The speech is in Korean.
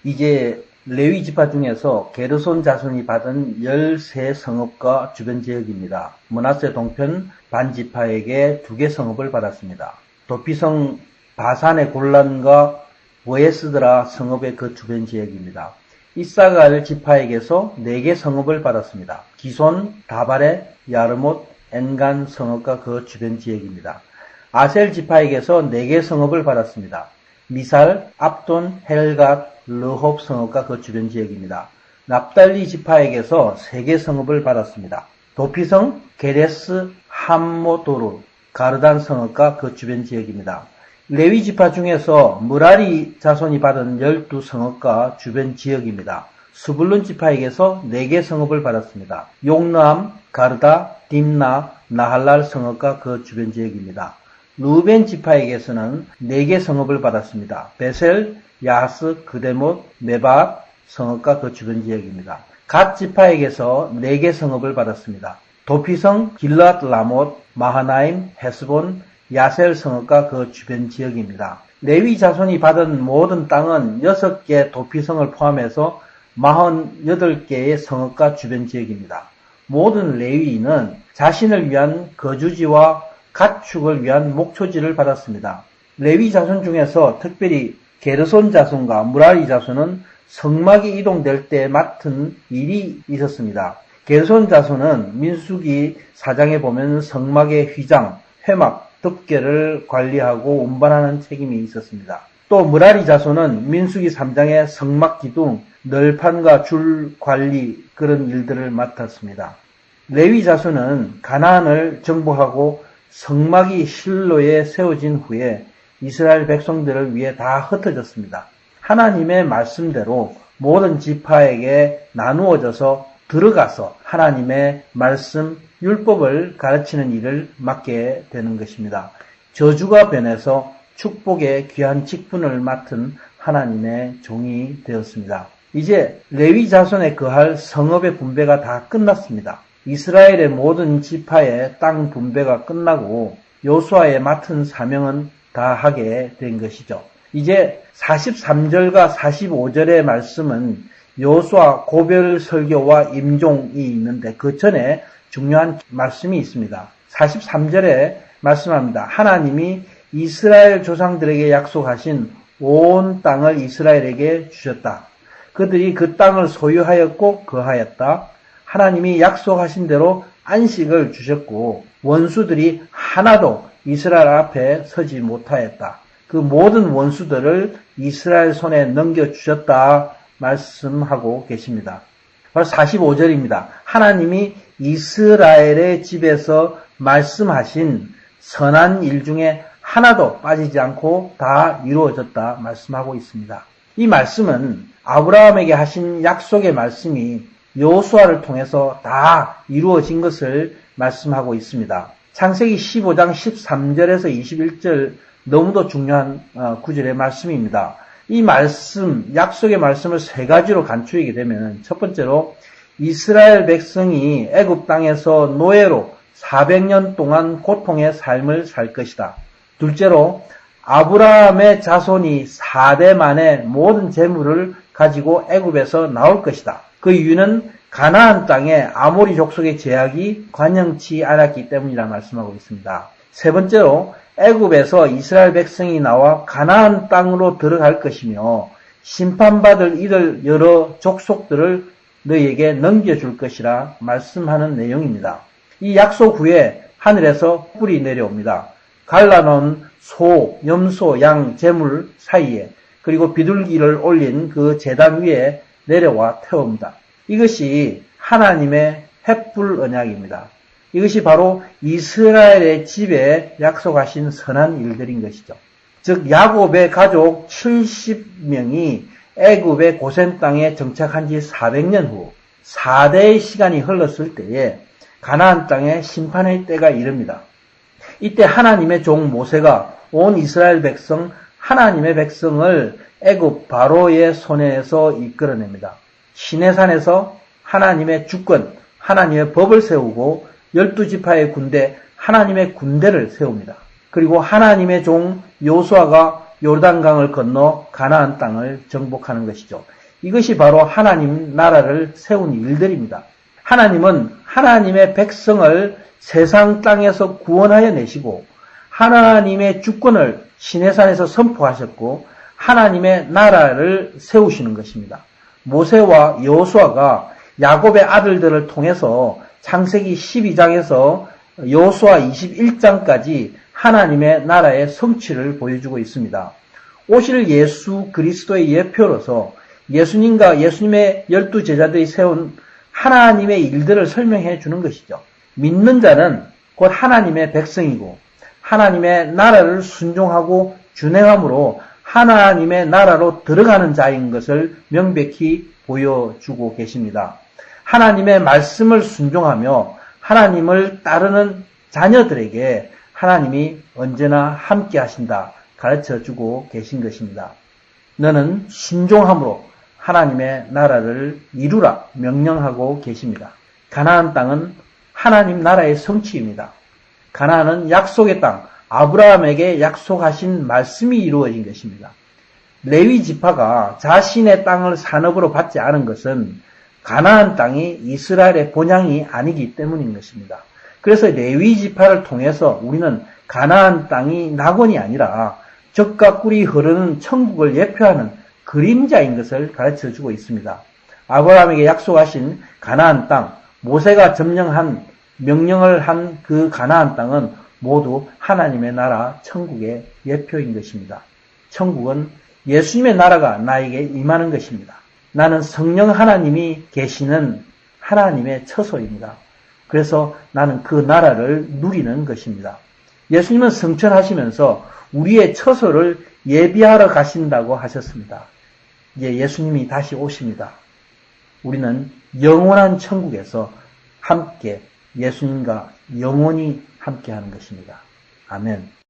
이제 레위 지파 중에서 게르손 자손이 받은 13성읍과 주변 지역입니다. 므낫세 동편 반지파에게 2개 성읍을 받았습니다. 도피성 바산의 골란과 보에스드라 성읍의 그 주변 지역입니다. 이사갈 지파에게서 4개 성읍을 받았습니다. 기손, 다발의, 야르못, 엔간 성읍과 그 주변 지역입니다. 아셀 지파에게서 4개 성읍을 받았습니다. 미살, 압돈, 헬갓, 르홉 성읍과 그 주변 지역입니다. 납달리 지파에게서 3개 성읍을 받았습니다. 도피성, 게레스, 함모도르, 가르단 성읍과 그 주변 지역입니다. 레위 지파 중에서 무라리 자손이 받은 12성읍과 주변 지역입니다. 스불룬 지파에게서 4개 성읍을 받았습니다. 용르암, 가르다, 딤나, 나할랄 성읍과 그 주변 지역입니다. 루벤 지파에게서는 4개 성읍을 받았습니다. 베셀, 야스, 그데못, 메밧 성읍과 그 주변 지역입니다. 갓 지파에게서 4개 성읍을 받았습니다. 도피성, 길랏 라못, 마하나임, 헤스본, 야셀 성읍과 그 주변 지역입니다. 레위 자손이 받은 모든 땅은 6개 도피성을 포함해서 48개의 성읍과 주변 지역입니다. 모든 레위인은 자신을 위한 거주지와 가축을 위한 목초지를 받았습니다. 레위 자손 중에서 특별히 게르손 자손과 무라리 자손은 성막이 이동될 때 맡은 일이 있었습니다. 게르손 자손은 민수기 4장에 보면 성막의 휘장, 회막, 덮개를 관리하고 운반하는 책임이 있었습니다. 또 무라리 자손은 민수기 3장의 성막 기둥, 널판과 줄 관리 그런 일들을 맡았습니다. 레위 자손은 가나안을 정복하고 성막이 실로에 세워진 후에 이스라엘 백성들을 위해 다 흩어졌습니다. 하나님의 말씀대로 모든 지파에게 나누어져서 들어가서 하나님의 말씀, 율법을 가르치는 일을 맡게 되는 것입니다. 저주가 변해서 축복의 귀한 직분을 맡은 하나님의 종이 되었습니다. 이제 레위 자손에 거할 성읍의 분배가 다 끝났습니다. 이스라엘의 모든 지파의 땅 분배가 끝나고 요수아의 맡은 사명은 다 하게 된 것이죠. 이제 43절과 45절의 말씀은 요수아 고별 설교와 임종이 있는데 그 전에 중요한 말씀이 있습니다. 43절에 말씀합니다. 하나님이 이스라엘 조상들에게 약속하신 온 땅을 이스라엘에게 주셨다. 그들이 그 땅을 소유하였고 거하였다. 하나님이 약속하신 대로 안식을 주셨고 원수들이 하나도 이스라엘 앞에 서지 못하였다. 그 모든 원수들을 이스라엘 손에 넘겨주셨다 말씀하고 계십니다. 바로 45절입니다. 하나님이 이스라엘의 집에서 말씀하신 선한 일 중에 하나도 빠지지 않고 다 이루어졌다 말씀하고 있습니다. 이 말씀은 아브라함에게 하신 약속의 말씀이 여호수아를 통해서 다 이루어진 것을 말씀하고 있습니다. 창세기 15장 13절에서 21절 너무도 중요한 구절의 말씀입니다. 이 말씀, 약속의 말씀을 3가지로 간추리게 되면 첫 번째로 이스라엘 백성이 애굽 땅에서 노예로 400년 동안 고통의 삶을 살 것이다. 둘째로 아브라함의 자손이 4대 만에 모든 재물을 가지고 애굽에서 나올 것이다. 그 이유는 가나안 땅에 아모리 족속의 제약이 관영치 않았기 때문이라 말씀하고 있습니다. 세 번째로 애굽에서 이스라엘 백성이 나와 가나안 땅으로 들어갈 것이며 심판받을 이들 여러 족속들을 너희에게 넘겨줄 것이라 말씀하는 내용입니다. 이 약속 후에 하늘에서 뿔이 내려옵니다. 갈라놓은 소, 염소, 양, 제물 사이에 그리고 비둘기를 올린 그 제단 위에 내려와 태웁니다. 이것이 하나님의 횃불 언약입니다. 이것이 바로 이스라엘의 집에 약속하신 선한 일들인 것이죠. 즉 야곱의 가족 70명이 애굽의 고센 땅에 정착한 지 400년 후 4대의 시간이 흘렀을 때에 가나안 땅에 심판의 때가 이릅니다. 이때 하나님의 종 모세가 온 이스라엘 백성, 하나님의 백성을 애굽 바로의 손에서 이끌어냅니다. 시내산에서 하나님의 주권, 하나님의 법을 세우고 12지파의 군대, 하나님의 군대를 세웁니다. 그리고 하나님의 종 요수아가 요르단강을 건너 가나안 땅을 정복하는 것이죠. 이것이 바로 하나님 나라를 세운 일들입니다. 하나님은 하나님의 백성을 세상 땅에서 구원하여 내시고 하나님의 주권을 시내산에서 선포하셨고 하나님의 나라를 세우시는 것입니다. 모세와 여호수아가 야곱의 아들들을 통해서 창세기 12장에서 여호수아 21장까지 하나님의 나라의 성취를 보여주고 있습니다. 오실 예수 그리스도의 예표로서 예수님과 예수님의 12제자들이 세운 하나님의 일들을 설명해 주는 것이죠. 믿는 자는 곧 하나님의 백성이고 하나님의 나라를 순종하고 준행함으로 하나님의 나라로 들어가는 자인 것을 명백히 보여주고 계십니다. 하나님의 말씀을 순종하며 하나님을 따르는 자녀들에게 하나님이 언제나 함께 하신다 가르쳐주고 계신 것입니다. 너는 순종함으로 하나님의 나라를 이루라 명령하고 계십니다. 가나안 땅은 하나님 나라의 성취입니다. 가나안은 약속의 땅, 아브라함에게 약속하신 말씀이 이루어진 것입니다. 레위 지파가 자신의 땅을 산업으로 받지 않은 것은 가나안 땅이 이스라엘의 본향이 아니기 때문인 것입니다. 그래서 레위 지파를 통해서 우리는 가나안 땅이 낙원이 아니라 젖과 꿀이 흐르는 천국을 예표하는 그림자인 것을 가르쳐주고 있습니다. 아브라함에게 약속하신 가나안 땅, 모세가 명령을 한 그 가나안 땅은 모두 하나님의 나라 천국의 예표인 것입니다. 천국은 예수님의 나라가 나에게 임하는 것입니다. 나는 성령 하나님이 계시는 하나님의 처소입니다. 그래서 나는 그 나라를 누리는 것입니다. 예수님은 성천하시면서 우리의 처소를 예비하러 가신다고 하셨습니다. 이제 예수님이 다시 오십니다. 우리는 영원한 천국에서 함께 예수님과 영원히 함께하는 것입니다. 아멘.